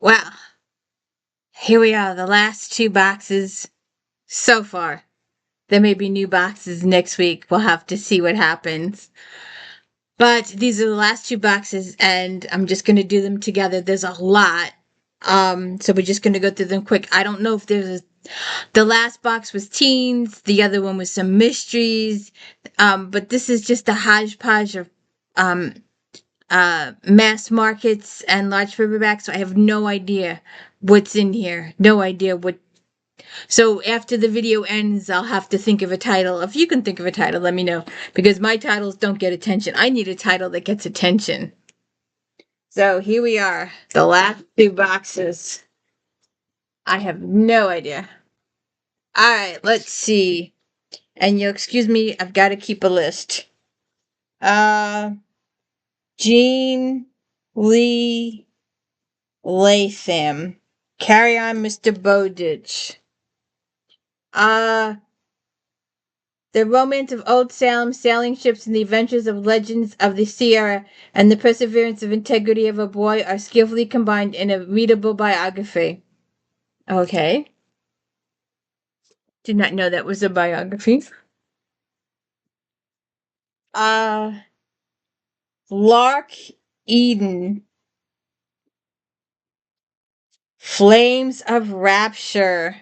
Well, here we are, the last two boxes so far. There may be new boxes next week. We'll have to see what happens. But these are the last two boxes, and I'm just going to do them together. There's a lot. So we're just going to go through them quick. I don't know if the last box was teens, the other one was some mysteries. But this is just a hodgepodge of um mass markets and large paperbacks, so I have no idea what's in here. No idea what. So after the video ends, I'll have to think of a title. If you can think of a title, let me know, because my titles don't get attention. I need a title that gets attention. So here we are, the last two boxes. I have no idea. All right, let's see. And you'll excuse me, I've got to keep a list. Jean Lee Latham. Carry on, Mr. Bowditch. The romance of Old Salem, sailing ships, and the adventures of legends of the Sierra, and the perseverance of integrity of a boy are skillfully combined in a readable biography. Okay. Did not know that was a biography. Lark Eden. Flames of Rapture.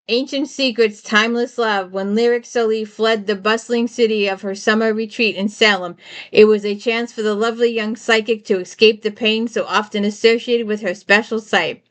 Ancient Secrets, Timeless Love. When Lyric Solie fled the bustling city of her summer retreat in Salem, it was a chance for the lovely young psychic to escape the pain so often associated with her special site.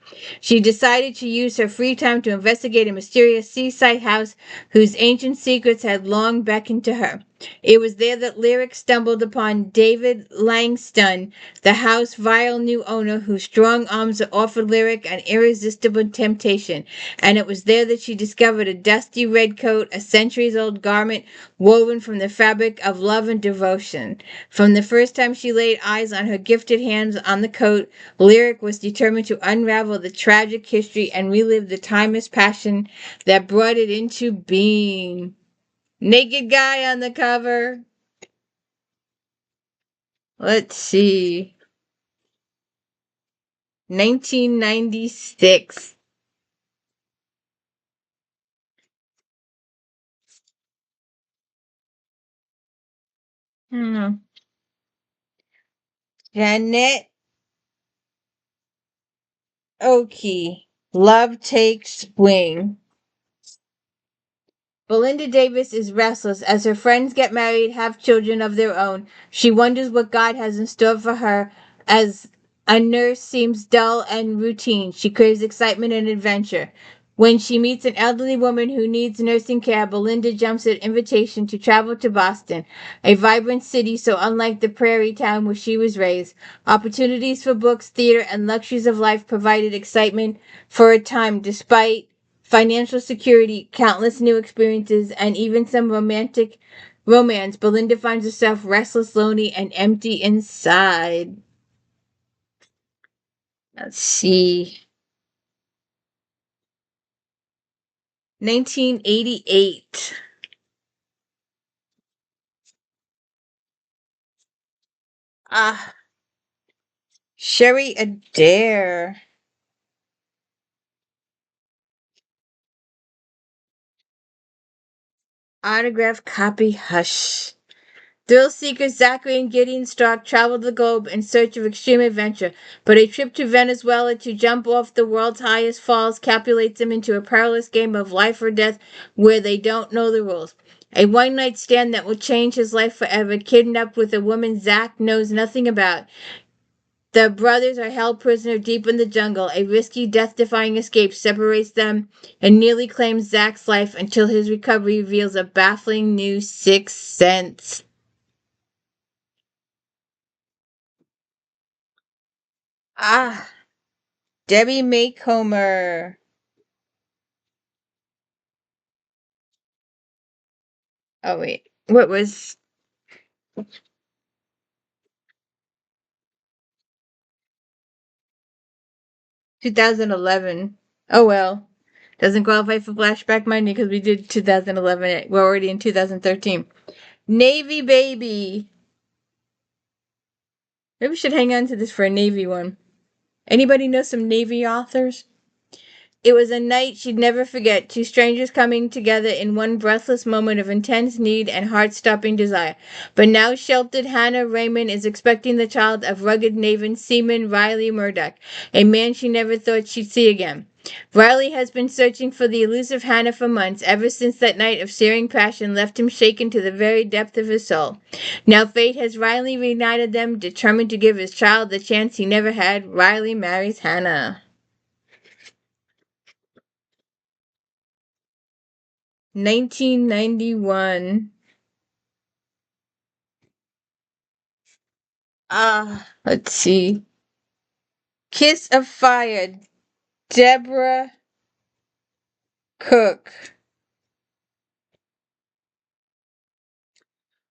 She decided to use her free time to investigate a mysterious seaside house whose ancient secrets had long beckoned to her. It was there that Lyric stumbled upon David Langston, the house's vile new owner, whose strong arms offered Lyric an irresistible temptation, and it was there that she discovered a dusty red coat, a centuries-old garment woven from the fabric of love and devotion. From the first time she laid eyes on her gifted hands on the coat, Lyric was determined to unravel the tragic history and relive the timeless passion that brought it into being. Naked guy on the cover. Let's see. 1996. Janette Oki. Love Takes Wing. Belinda Davis is restless as her friends get married, have children of their own. She wonders what God has in store for her as a nurse seems dull and routine. She craves excitement and adventure. When she meets an elderly woman who needs nursing care, Belinda jumps at invitation to travel to Boston, a vibrant city so unlike the prairie town where she was raised. Opportunities for books, theater, and luxuries of life provided excitement for a time despite financial security, countless new experiences, and even some romantic romance. Belinda finds herself restless, lonely, and empty inside. Let's see. 1988. Ah, Sherry Adair. Autograph copy, Hush. Thrill seekers Zachary and Gideon Stark travel the globe in search of extreme adventure, but a trip to Venezuela to jump off the world's highest falls captivates them into a perilous game of life or death where they don't know the rules. A one-night stand that will change his life forever, kidnapped with a woman Zach knows nothing about. The brothers are held prisoner deep in the jungle. A risky, death-defying escape separates them and nearly claims Zach's life until his recovery reveals a baffling new sixth sense. Ah, Debbie Macomber. Oh wait, what was 2011? Oh well, doesn't qualify for flashback money because we did 2011. We're already in 2013. Navy Baby. Maybe we should hang on to this for a Navy one. Anybody know some Navy authors? It was a night she'd never forget, two strangers coming together in one breathless moment of intense need and heart-stopping desire. But now sheltered Hannah Raymond is expecting the child of rugged Naval seaman Riley Murdoch, a man she never thought she'd see again. Riley has been searching for the elusive Hannah for months, ever since that night of searing passion left him shaken to the very depth of his soul. Now fate has Riley reunited them, determined to give his child the chance he never had. Riley marries Hannah. 1991. Let's see. Kiss of Fire, Deborah Cook.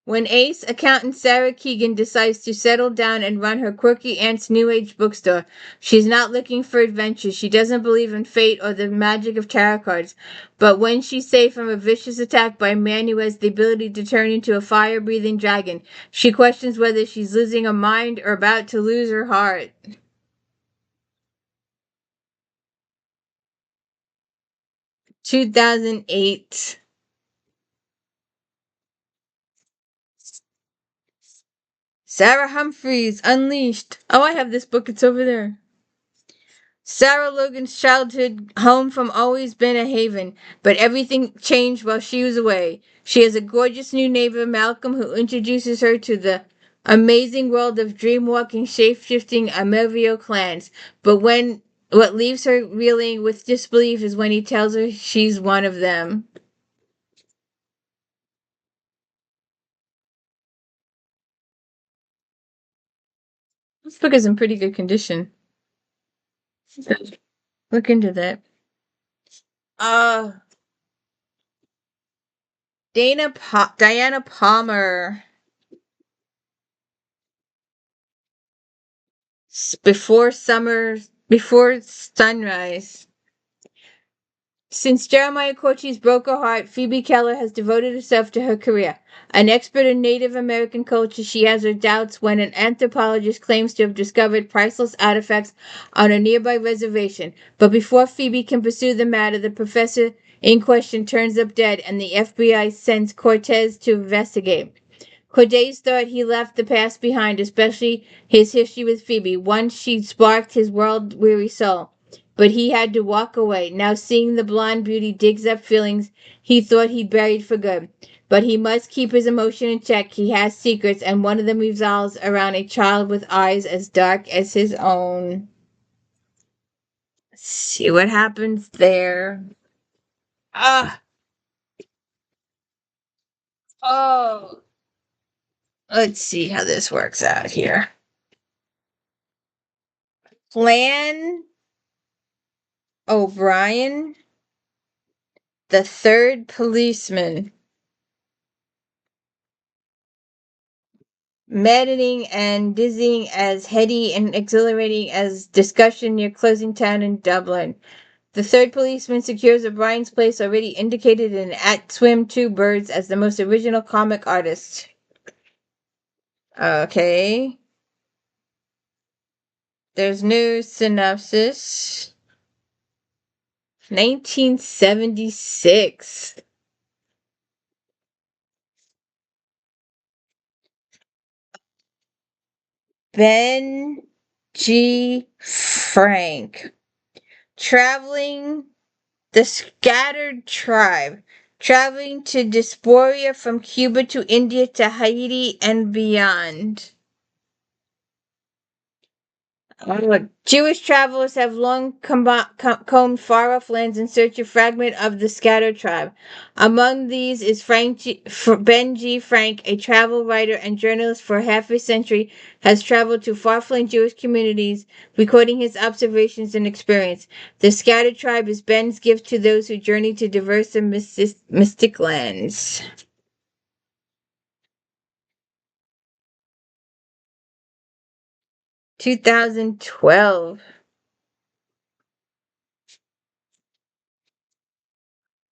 When ace accountant Sarah Keegan decides to settle down and run her quirky aunt's new age bookstore, she's not looking for adventure. She doesn't believe in fate or the magic of tarot cards. But when she's saved from a vicious attack by a man who has the ability to turn into a fire-breathing dragon, she questions whether she's losing her mind or about to lose her heart. 2008. Sarah Humphreys, Unleashed. Oh, I have this book. It's over there. Sarah Logan's childhood home from always been a haven, but everything changed while she was away. She has a gorgeous new neighbor, Malcolm, who introduces her to the amazing world of dream-walking, shape-shifting Amelvio clans. But what leaves her reeling with disbelief is when he tells her she's one of them. This book is in pretty good condition. Look into that. Uh, Diana Palmer. Before sunrise. Since Jeremiah Cochise broke her heart, Phoebe Keller has devoted herself to her career. An expert in Native American culture, she has her doubts when an anthropologist claims to have discovered priceless artifacts on a nearby reservation. But before Phoebe can pursue the matter, the professor in question turns up dead, and the FBI sends Cortez to investigate. Cortez thought he left the past behind, especially his history with Phoebe, once she sparked his world-weary soul. But he had to walk away. Now seeing the blonde beauty digs up feelings he thought he'd buried for good. But he must keep his emotion in check. He has secrets, and one of them revolves around a child with eyes as dark as his own. Let's see what happens there. Ah, oh. Let's see how this works out here. FLANN O'Brien, the third policeman. Maddening and dizzying as heady and exhilarating as discussion near closing town in Dublin. The third policeman secures O'Brien's place, already indicated in at Swim Two Birds as the most original comic artist. Okay. There's no synopsis. 1976. Ben G. Frank. Traveling the scattered tribe, traveling to diaspora from Cuba to India to Haiti and beyond. Jewish travelers have long combed far-off lands in search of fragment of the scattered tribe. Among these is Ben G. Frank, a travel writer and journalist for half a century, has traveled to far-flung Jewish communities, recording his observations and experience. The scattered tribe is Ben's gift to those who journey to diverse and mystic lands. 2012.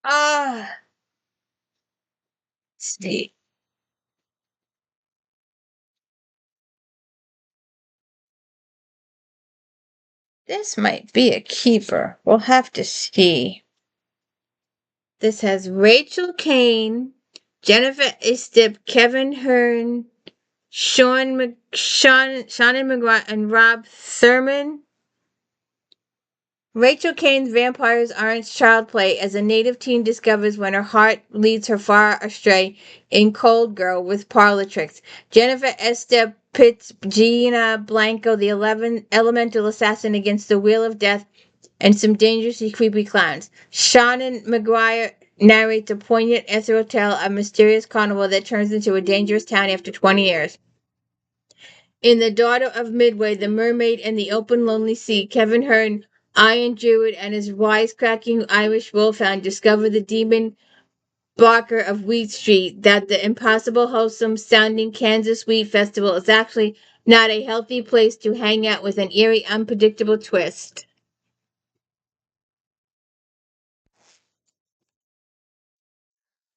Ah, see. This might be a keeper. We'll have to see. This has Rachel CAIN, Jennifer Estep, Kevin Hearn, Shannon Mcguire, and Rob Thurman. Rachel CAIN's vampires aren't child play as a native teen discovers when her heart leads her far astray in Cold Girl with parlor tricks. Jennifer Estep pits Gina Blanco, the elemental assassin, against the wheel of death and some dangerously creepy clowns. Shannon Mcguire narrates a poignant ethereal tale of mysterious carnival that turns into a dangerous town after 20 years. In The Daughter of Midway, The Mermaid and the Open Lonely Sea, Kevin Hearn, Iron Druid, and his wisecracking Irish wolfhound discover the demon barker of Wheat Street that the impossible wholesome sounding Kansas Wheat Festival is actually not a healthy place to hang out with an eerie, unpredictable twist.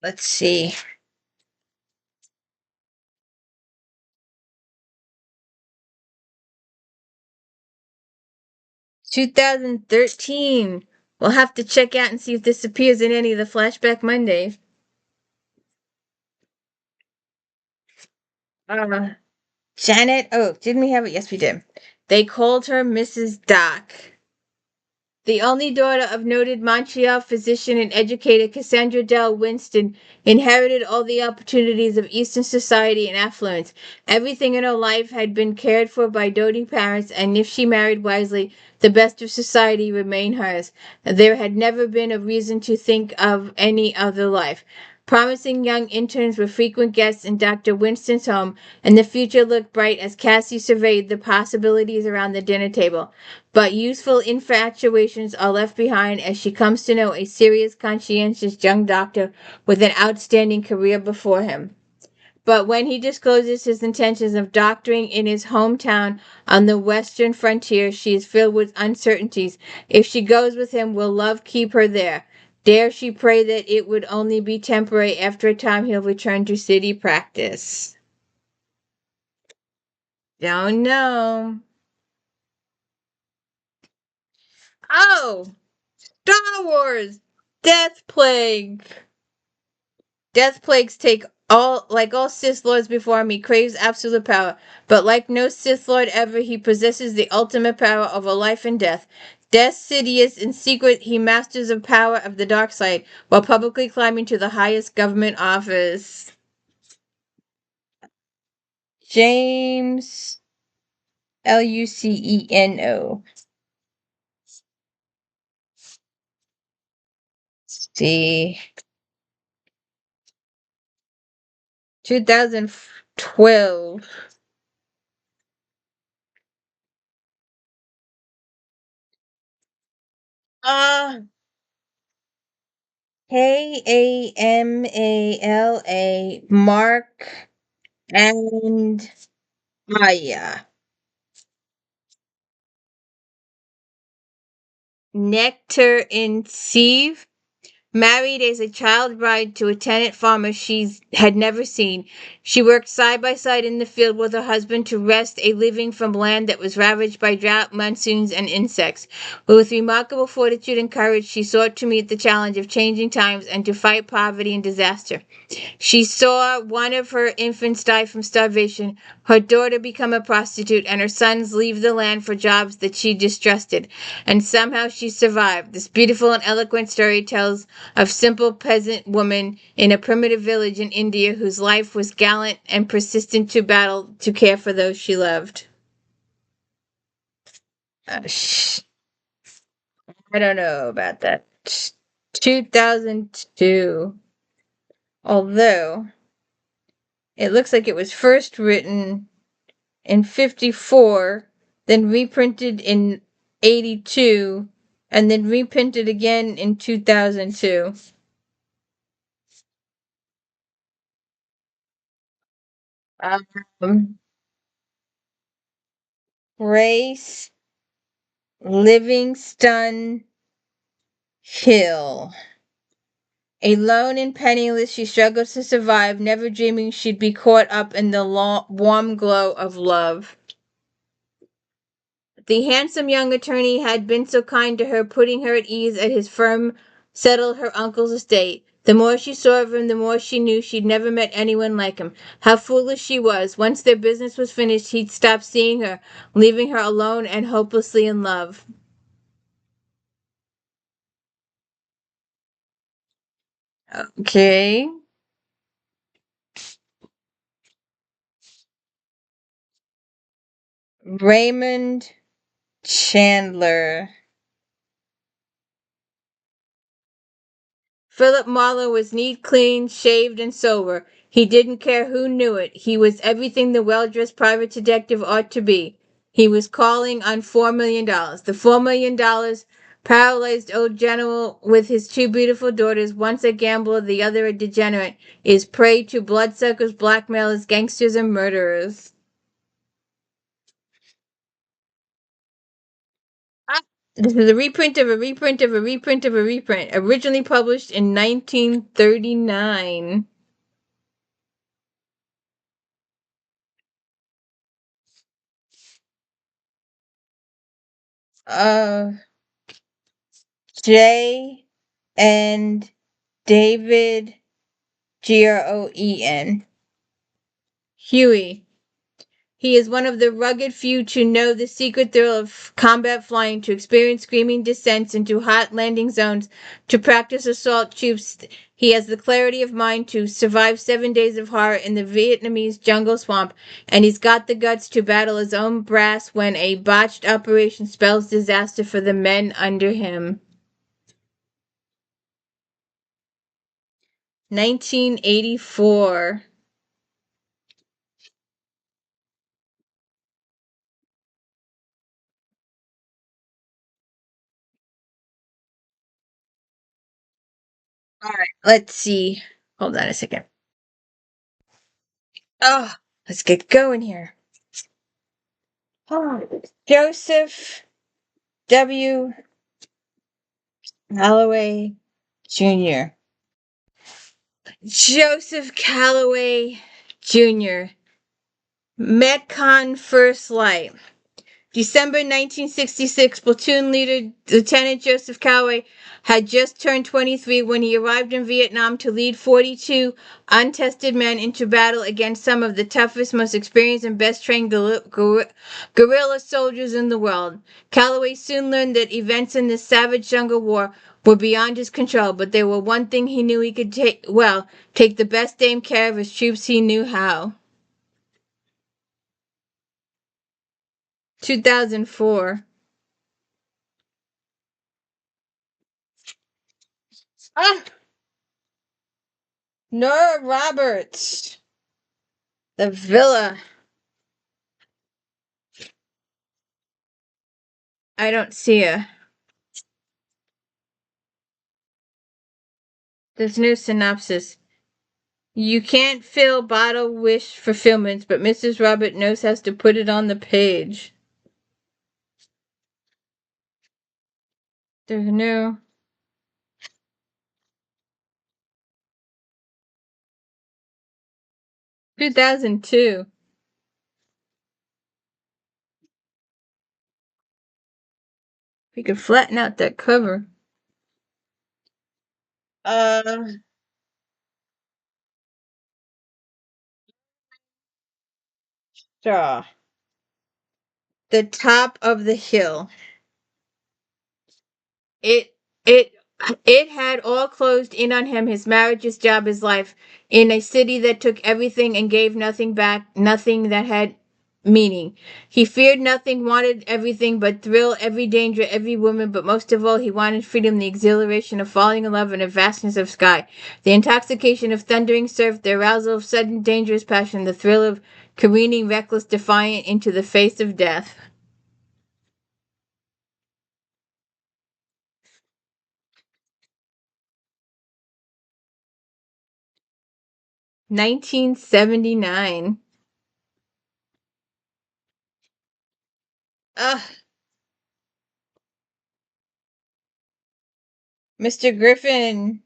Let's see. 2013. We'll have to check out and see if this appears in any of the Flashback Mondays. Janet. Oh, didn't we have it? Yes, we did. They called her Mrs. Doc. The only daughter of noted Montreal physician and educator Cassandra Dell Winston, inherited all the opportunities of Eastern society and affluence. Everything in her life had been cared for by doting parents, and if she married wisely, the best of society remained hers. There had never been a reason to think of any other life. Promising young interns were frequent guests in Dr. Winston's home, and the future looked bright as Cassie surveyed the possibilities around the dinner table. But youthful infatuations are left behind as she comes to know a serious, conscientious young doctor with an outstanding career before him. But when he discloses his intentions of doctoring in his hometown on the western frontier, she is filled with uncertainties. If she goes with him, will love keep her there? Dare she pray that it would only be temporary? After a time, he'll return to city practice. Don't know. Oh! Star Wars! Death Plague! Death Plagues take all Sith Lords before him, he craves absolute power. But like no Sith Lord ever, he possesses the ultimate power over life and death. Death Sidious, in secret, he masters the power of the dark side, while publicly climbing to the highest government office. James LUCENO. See. 2012. KAMALA, Mark and Aya. Nectar in Sieve. Married as a child bride to a tenant farmer she had never seen, she worked side by side in the field with her husband to wrest a living from land that was ravaged by drought, monsoons, and insects. With remarkable fortitude and courage, she sought to meet the challenge of changing times and to fight poverty and disaster. She saw one of her infants die from starvation, her daughter become a prostitute, and her sons leave the land for jobs that she distrusted. And somehow she survived. This beautiful and eloquent story tells of simple peasant woman in a primitive village in India whose life was gallant and persistent to battle to care for those she loved. I don't know about that. 2002. Although it looks like it was first written in 54, then reprinted in 82, and then reprinted again in 2002. Grace Livingston Hill. Alone and penniless, she struggles to survive, never dreaming she'd be caught up in the warm glow of love. The handsome young attorney had been so kind to her, putting her at ease at his firm settled her uncle's estate. The more she saw of him, the more she knew she'd never met anyone like him. How foolish she was. Once their business was finished, he'd stop seeing her, leaving her alone and hopelessly in love. Okay. Raymond Chandler. Philip Marlowe was neat, clean, shaved, and sober. He didn't care who knew it. He was everything the well-dressed private detective ought to be. He was calling on $4 million. The $4 million paralyzed old general with his two beautiful daughters, once a gambler, the other a degenerate, is prey to bloodsuckers, blackmailers, gangsters, and murderers. This is a reprint of a reprint of a reprint of a reprint, originally published in 1939. Uh, J and David GROEN. Huey. He is one of the rugged few to know the secret thrill of combat flying, to experience screaming descents into hot landing zones, to practice assault troops. He has the clarity of mind to survive 7 days of horror in the Vietnamese jungle swamp, and he's got the guts to battle his own brass when a botched operation spells disaster for the men under him. 1984. All right, let's see. Hold on a second. Oh, let's get going here. Oh, Joseph W. Callaway Jr. Joseph Callaway Jr. Metcon First Light. December 1966, platoon leader Lieutenant Joseph Callaway had just turned 23 when he arrived in Vietnam to lead 42 untested men into battle against some of the toughest, most experienced, and best trained guerrilla soldiers in the world. Callaway soon learned that events in this savage jungle war were beyond his control, but there were one thing he knew he could take the best damn care of his troops he knew how. 2004. Ah! Nora Roberts. The Villa. I don't see a. There's no synopsis. You can't fill bottle wish fulfillments, but Mrs. Robert knows how to put it on the page. There's no. 2002. We could flatten out that cover. Uh. Shaw. The Top of the Hill. It it it had all closed in on him, his marriage, his job, his life, in a city that took everything and gave nothing back, nothing that had meaning. He feared nothing, wanted everything, but thrill, every danger, every woman, but most of all he wanted freedom, the exhilaration of falling in love in a vastness of sky, the intoxication of thundering surf, the arousal of sudden dangerous passion, the thrill of careening reckless, defiant into the face of death. 1979. Ugh. Mr. Griffin.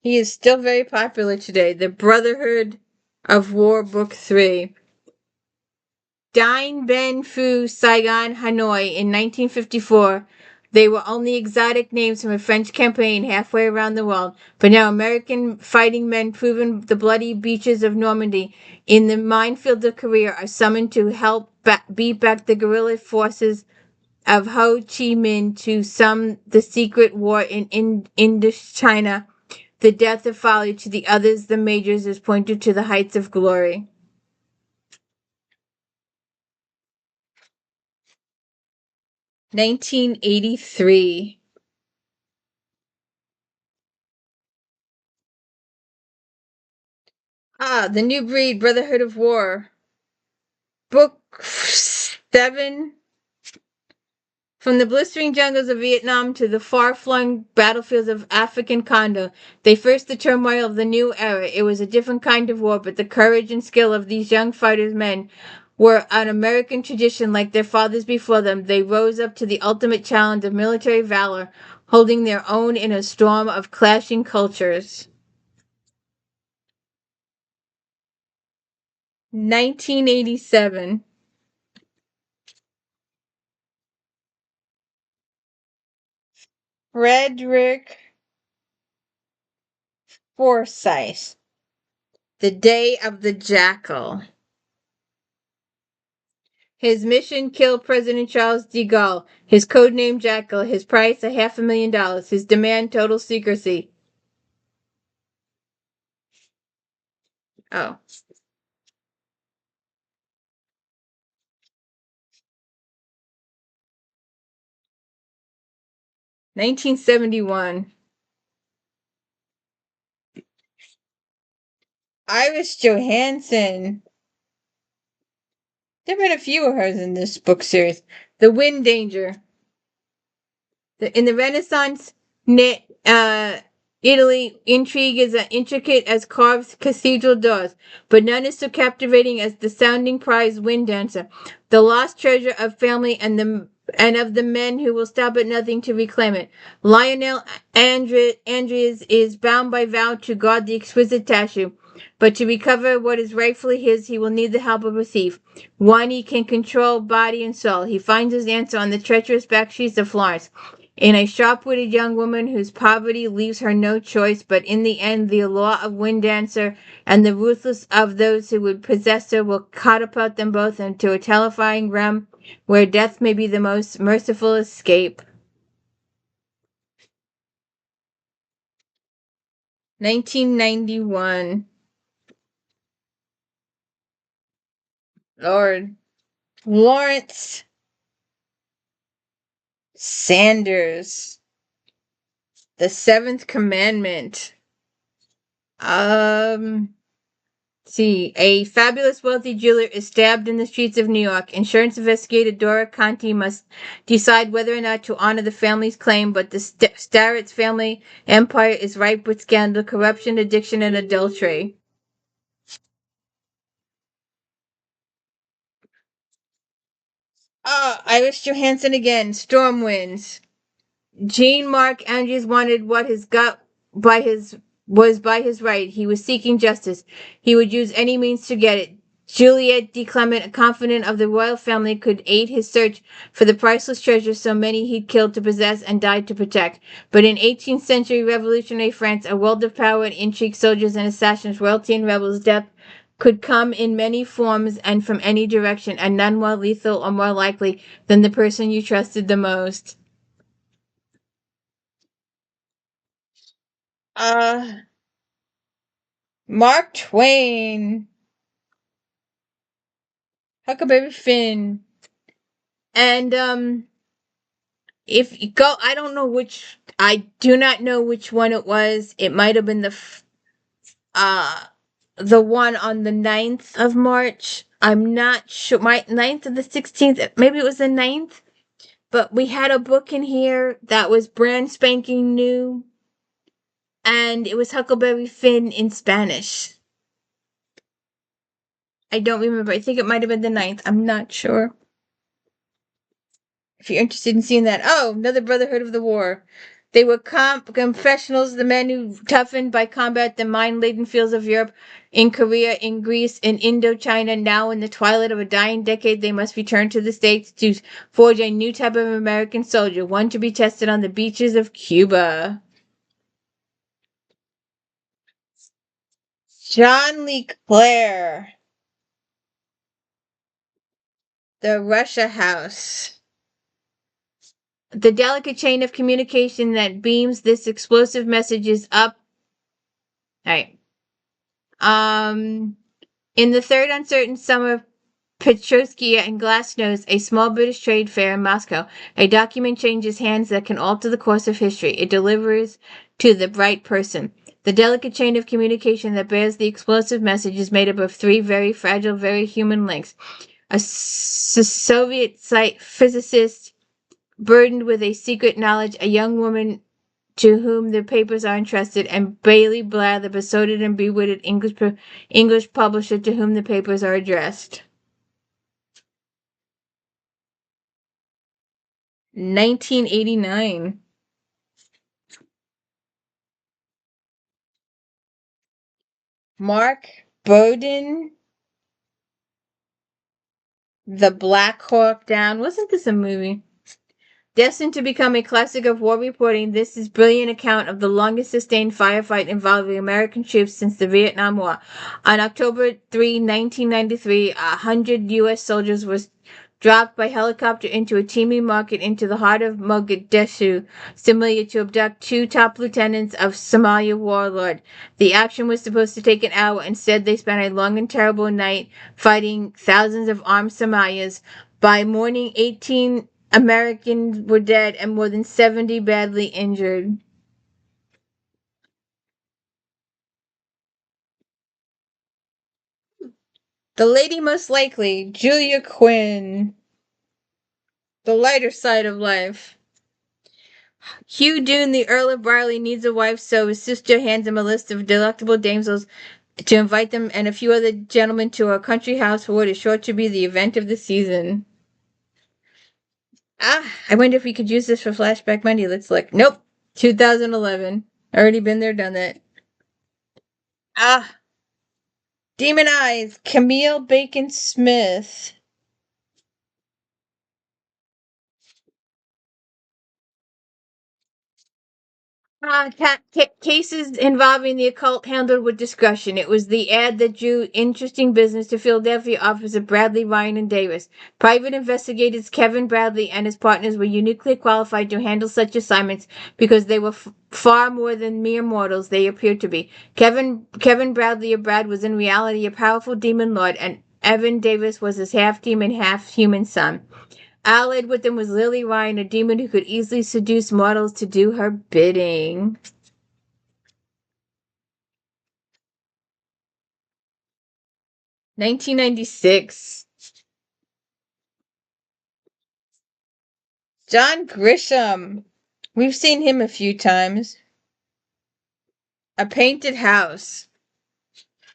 He is still very popular today. The Brotherhood of War, Book 3. Dien Bien Phu, Saigon, Hanoi in 1954. They were only exotic names from a French campaign halfway around the world, but now American fighting men proven the bloody beaches of Normandy in the minefield of Korea are summoned to help beat back the guerrilla forces of Ho Chi Minh to sum the secret war in Indochina. The death of folly to the others, the majors, is pointed to the heights of glory. 1983. The New Breed, Brotherhood of War. Book 7. From the blistering jungles of Vietnam to the far-flung battlefields of African Congo, they faced the turmoil of the new era. It was a different kind of war, but the courage and skill of these young fighters men were an American tradition like their fathers before them. They rose up to the ultimate challenge of military valor, holding their own in a storm of clashing cultures. 1987. Frederick Forsyth. The Day of the Jackal. His mission: kill President Charles de Gaulle. His code name: Jackal. His price: $500,000. His demand: total secrecy. Oh. $1971. Iris Johansen. There have been a few of hers in this book series. The Wind Danger. In the Renaissance, Italy, intrigue is as intricate as carved cathedral doors, but none is so captivating as the sounding prize Wind Dancer, the lost treasure of family and of the men who will stop at nothing to reclaim it. Lionel Andrews is bound by vow to guard the exquisite statue, but to recover what is rightfully his, he will need the help of a thief, one he can control body and soul. He finds his answer on the treacherous back streets of Florence, in a sharp-witted young woman whose poverty leaves her no choice, but in the end the allure of Wind Dancer and the ruthless of those who would possess her will catapult them both into a terrifying realm where death may be the most merciful escape. 1991. Lord. Lawrence Sanders. The Seventh Commandment. See, a fabulous wealthy jeweler is stabbed in the streets of New York. Insurance investigator Dora Conti must decide whether or not to honor the family's claim, but the Starrett's family empire is ripe with scandal, corruption, addiction, and adultery. Iris Johansen again. Storm Winds. Jean Mark Andrews wanted what his gut by his was by his right. He was seeking justice. He would use any means to get it. Juliet de Clement, confident of the royal family, could aid his search for the priceless treasure so many he'd killed to possess and died to protect. But in 18th century revolutionary France, a world of power and intrigue, soldiers and assassins, royalty and rebels, death could come in many forms and from any direction, and none more lethal or more likely than the person you trusted the most. Mark Twain. Huckleberry Finn. And if you go, I do not know which one it was. It might have been the one on the 9th of March. I'm not sure. My 9th or the 16th, maybe it was the 9th. But we had a book in here that was brand spanking new. And it was Huckleberry Finn in Spanish. I don't remember. I think it might have been the 9th. I'm not sure. If you're interested in seeing that. Oh, another Brotherhood of the War. They were professionals, the men who toughened by combat the mine-laden fields of Europe, in Korea, in Greece, in Indochina. Now, in the twilight of a dying decade, they must return to the States to forge a new type of American soldier, one to be tested on the beaches of Cuba. John LeClaire. The Russia House. The delicate chain of communication that beams this explosive message is up. All right. In the third uncertain summer of Petroskia and Glasnost, a small British trade fair in Moscow, a document changes hands that can alter the course of history. It delivers to the right person. The delicate chain of communication that bears the explosive message is made up of three very fragile, very human links. A Soviet physicist burdened with a secret knowledge, a young woman to whom the papers are entrusted, and Bailey Blair, the besotted and bewitted English publisher to whom the papers are addressed. 1989. Mark Bowden, The Black Hawk Down. Wasn't this a movie? Destined to become a classic of war reporting, this is a brilliant account of the longest sustained firefight involving American troops since the Vietnam War. On October 3, 1993, 100 U.S. soldiers were dropped by helicopter into a teeming market into the heart of Mogadishu, similar to abduct two top lieutenants of Somalia warlord. The action was supposed to take an hour. Instead, they spent a long and terrible night fighting thousands of armed Somalians. By morning, 18 Americans were dead and more than 70 badly injured. The lady most likely, Julia Quinn. The lighter side of life. Hugh Dune, the Earl of Barley, needs a wife, so his sister hands him a list of delectable damsels to invite them and a few other gentlemen to a country house for what is sure to be the event of the season. I wonder if we could use this for Flashback Monday. Let's look. Nope. 2011. Already been there, done that. Demon Eyes, Camille Bacon Smith. Cases involving the occult handled with discretion. It was the ad that drew interesting business to Philadelphia office of Bradley, Ryan, and Davis. Private investigators Kevin Bradley and his partners were uniquely qualified to handle such assignments because they were far more than mere mortals they appeared to be. Kevin Bradley, or Brad, was in reality a powerful demon lord, and Evan Davis was his half-demon, half-human son. Allied with them was Lily Ryan, a demon who could easily seduce mortals to do her bidding. (1996) John Grisham. We've seen him a few times. A Painted House.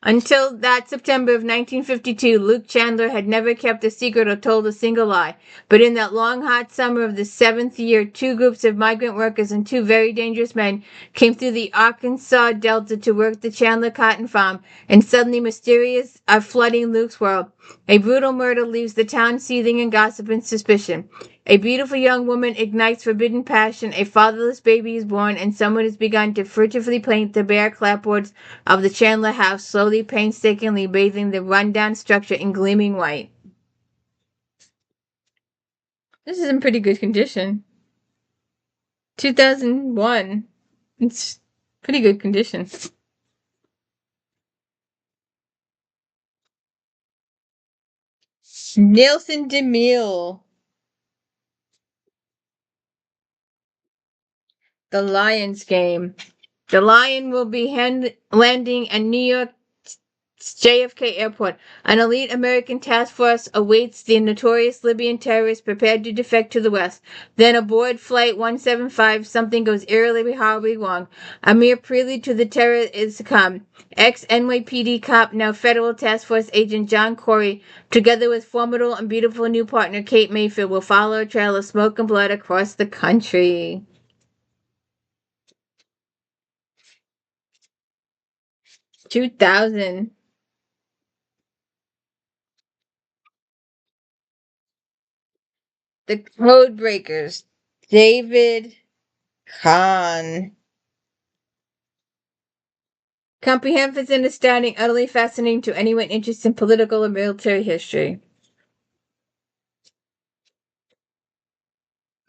Until that September of 1952, Luke Chandler had never kept a secret or told a single lie. But in that long, hot summer of the 7th year, two groups of migrant workers and two very dangerous men came through the Arkansas Delta to work the Chandler cotton farm, and suddenly mysterious are flooding Luke's world. A brutal murder leaves the town seething in gossip and suspicion. A beautiful young woman ignites forbidden passion, a fatherless baby is born, and someone has begun to furtively paint the bare clapboards of the Chandler house, slowly, painstakingly bathing the rundown structure in gleaming white. This is in pretty good condition. 2001. It's pretty good condition. Nelson DeMille. The Lions game. The Lion will be landing at New York JFK Airport. An elite American task force awaits the notorious Libyan terrorists prepared to defect to the West. Then aboard Flight 175, something goes eerily, horribly wrong. A mere prelude to the terror is to come. Ex-NYPD cop, now Federal Task Force agent John Corey, together with formidable and beautiful new partner Kate Mayfield, will follow a trail of smoke and blood across the country. 2000. The Code Breakers. David Kahn. Comprehensive and astounding, utterly fascinating to anyone interested in political or military history.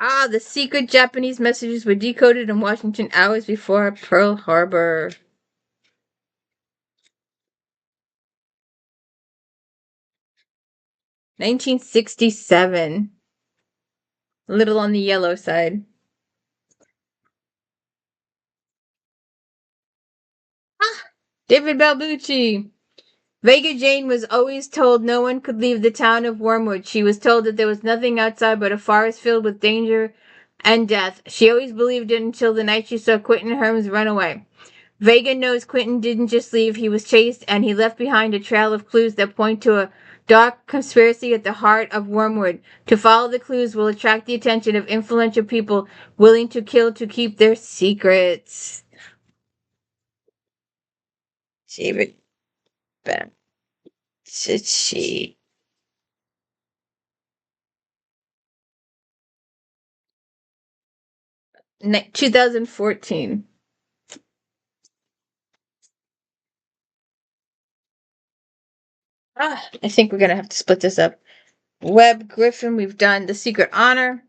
Ah, the secret Japanese messages were decoded in Washington hours before Pearl Harbor. 1967. A little on the yellow side. Ah, David Balbucci. Vega Jane was always told no one could leave the town of Wormwood. She was told that there was nothing outside but a forest filled with danger and death. She always believed it until the night she saw Quentin Herms run away. Vega knows Quentin didn't just leave, he was chased, and he left behind a trail of clues that point to a dark conspiracy at the heart of Wormwood. To follow the clues will attract the attention of influential people willing to kill to keep their secrets. David Balbucci. 2014. I think we're gonna have to split this up. Webb Griffin, we've done The Secret Honor.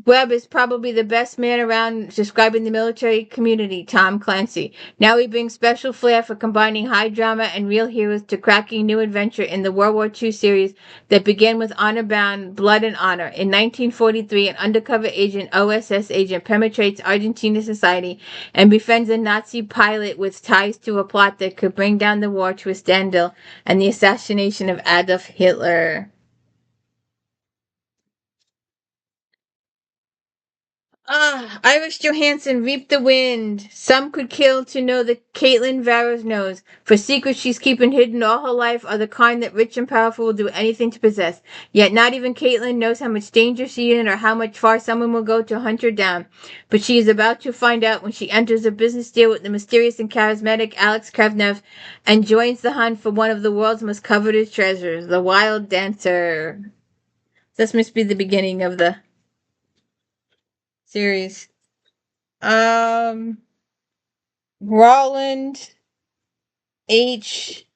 Webb is probably the best man around describing the military community, Tom Clancy. Now he brings special flair for combining high drama and real heroes to cracking new adventure in the World War II series that began with Honor Bound, Blood and Honor. In 1943, an undercover agent, OSS agent, penetrates Argentina society and befriends a Nazi pilot with ties to a plot that could bring down the war to a standstill and the assassination of Adolf Hitler. Iris Johansen, Reap the Wind. Some could kill to know the Caitlin Varros knows. For secrets she's keeping hidden all her life are the kind that rich and powerful will do anything to possess. Yet not even Caitlin knows how much danger she is in or how much far someone will go to hunt her down. But she is about to find out when she enters a business deal with the mysterious and charismatic Alex Krevnev and joins the hunt for one of the world's most coveted treasures, the Wild Dancer. This must be the beginning of the series. Roland H.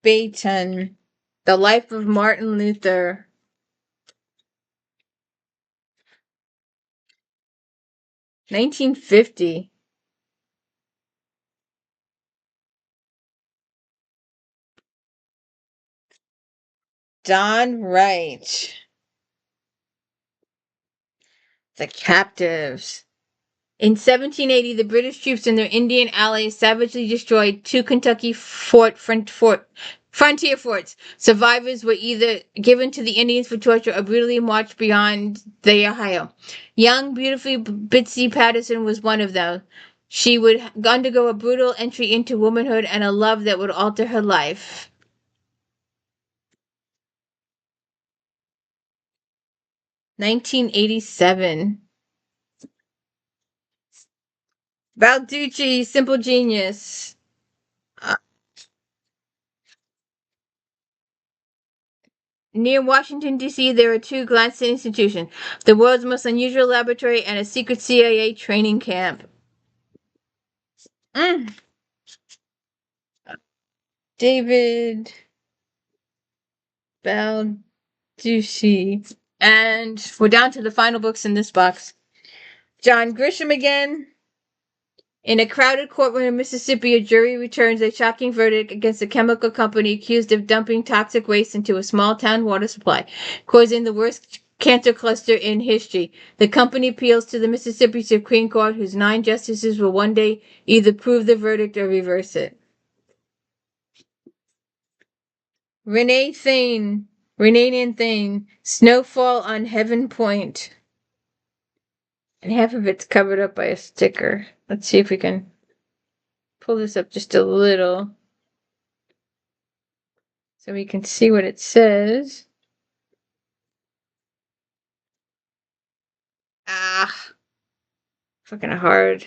Bayton, The Life of Martin Luther. 1950. Don Wright, The Captives. In 1780, the British troops and their Indian allies savagely destroyed two Kentucky frontier forts. Survivors were either given to the Indians for torture or brutally marched beyond the Ohio. Young, beautiful Bitsy Patterson was one of them. She would undergo a brutal entry into womanhood and a love that would alter her life. 1987. Balducci, Simple Genius. Near Washington, D.C., there are two Gladstone institutions, the world's most unusual laboratory and a secret CIA training camp. David Balducci. And we're down to the final books in this box. John Grisham again. In a crowded courtroom in Mississippi, a jury returns a shocking verdict against a chemical company accused of dumping toxic waste into a small town water supply, causing the worst cancer cluster in history. The company appeals to the Mississippi Supreme Court, whose 9 justices will one day either prove the verdict or reverse it. Renee Nan Thane, Snowfall on Heaven Point. And half of it's covered up by a sticker. Let's see if we can pull this up just a little so we can see what it says. Fucking hard.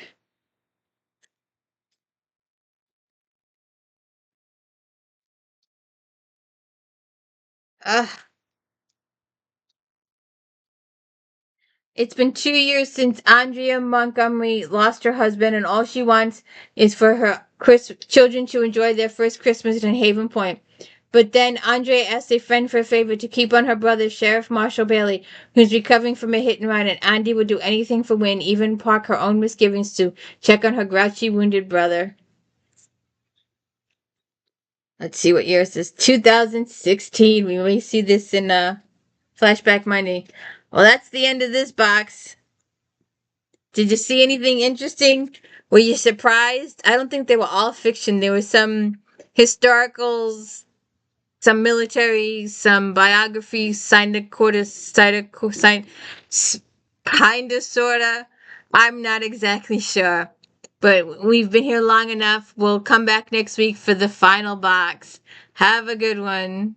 Ugh. It's been 2 years since Andrea Montgomery lost her husband, and all she wants is for her children to enjoy their first Christmas in Haven Point. But then Andrea asked a friend for a favor to keep on her brother, Sheriff Marshall Bailey, who's recovering from a hit and run, and Andy would do anything for Win, even park her own misgivings to check on her grouchy, wounded brother. Let's see what year is this. 2016. We may see this in Flashback Monday. Well, that's the end of this box. Did you see anything interesting? Were you surprised? I don't think they were all fiction. There were some historicals, some military, some biographies, kinda, sorta. I'm not exactly sure. But we've been here long enough. We'll come back next week for the final box. Have a good one.